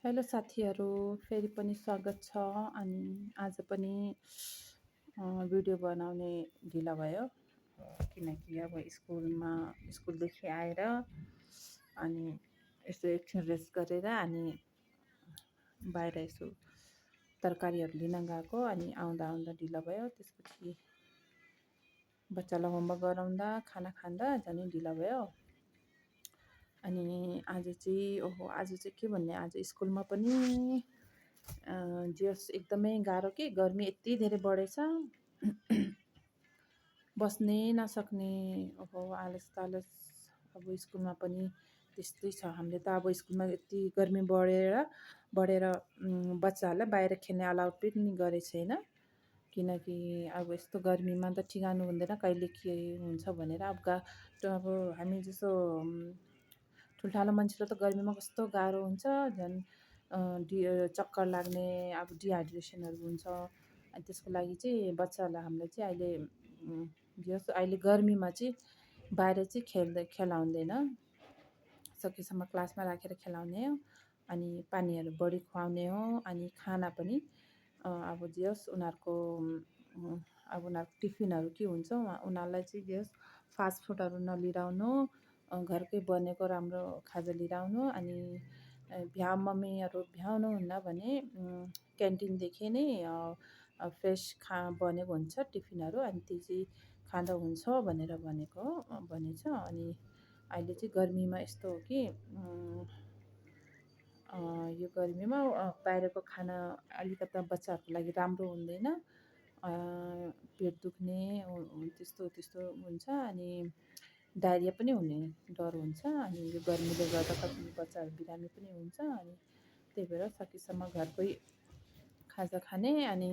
Hello साथीहरू, फेरि पनि स्वागत छ। अनि आज पनि भिडियो बनाउने ढिला भयो, किनकि अब स्कुलदेखि आएर अनि यसो एकछिन रेस्ट गरेर अनि बाहिर यसो तरकारीहरू लिन गएको। अनि आउँदा आउँदा ढिला भयो। त्यसपछि बच्चालाई होमवर्क गराउँदा खाना खाँदा झन् ढिला भयो। अनि आज चाहिँ के भन्ने, आज स्कुलमा पनि जस एकदमै गाह्रो कि गर्मी यति धेरै बढेछ। बस्नै नसक्ने, आलस तालस। अब स्कुलमा पनि त्यस्तै छ। हामीले त अब स्कुलमा यति गर्मी बढेर बच्चाहरूलाई बाहिर खेल्ने अलाउड पनि गरेको छैन, किनकि अब यस्तो गर्मीमा त ठिगानु हुँदैन कहिले के हुन्छ भनेर। अब हामी जस्तो ठुल्ठालो मान्छेलाई त गर्मीमा कस्तो गाह्रो हुन्छ, झन् चक्कर लाग्ने, अब डिहाइड्रेसनहरू हुन्छ। अनि त्यसको लागि चाहिँ बच्चाहरूलाई हामीलाई चाहिँ अहिले गर्मीमा चाहिँ बाहिर चाहिँ खेलाउँदैन। सकेसम्म क्लासमा राखेर खेलाउने हो। अनि पानीहरू बढी खुवाउने हो। अनि खाना पनि अब उनीहरूको टिफिनहरू के हुन्छ, उनीहरूलाई चाहिँ फास्ट फुडहरू नलिराउनु, घरकै बनेको राम्रो खाजा लिएर आउनु। अनि मम्मीहरू भ्याउनुहुन्न भने क्यान्टिनदेखि नै फ्रेस बनेको हुन्छ टिफिनहरू, अनि त्यो चाहिँ खाँदा हुन्छ भनेर भनेछ। अनि अहिले चाहिँ गर्मीमा यस्तो हो कि यो गर्मीमा बाहिरको खाना अलिकता बच्चाहरूको लागि राम्रो हुँदैन। पेट दुख्ने त्यस्तो हुन्छ। अनि डायरिया पनि हुने डर हुन्छ। अनि यो गर्मीले गर्दा कति बच्चाहरू बिरामी पनि हुन्छ। अनि त्यही भएर सकेसम्म घरकै खाजा खाने, अनि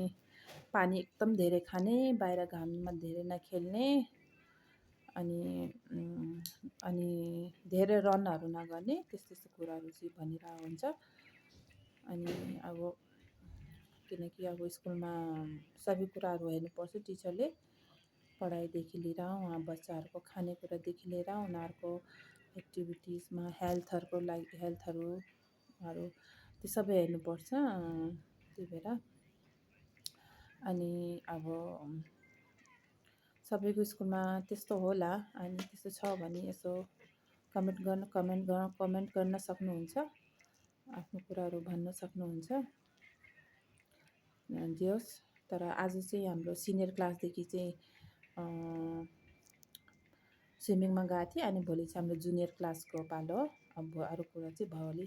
पानी एकदम धेरै खाने, बाहिर घाममा धेरै नखेल्ने, अनि धेरै रनहरू नगर्ने, त्यस्तो कुराहरू चाहिँ भनिरहेको हुन्छ। अनि अब किनकि अब स्कुलमा सबै कुराहरू हेर्नुपर्छ टिचरले, पढाइदेखि लिएर उहाँ बच्चाहरूको खानेकुरादेखि लिएर उनीहरूको एक्टिभिटिजमा हेल्थहरू त्यो सबै हेर्नुपर्छ। त्यही भएर अनि अब सबैको स्कुलमा त्यस्तो होला। अनि त्यस्तो छ भने यसो कमेन्ट गर्न सक्नुहुन्छ, आफ्नो कुराहरू भन्न सक्नुहुन्छ। जे होस्, तर आज चाहिँ हाम्रो सिनियर क्लासदेखि चाहिँ स्विमिङमा गएको थिएँ। अनि भोलि चाहिँ हाम्रो जुनियर क्लासको पालो हो। अब अरू कुरा चाहिँ भोलि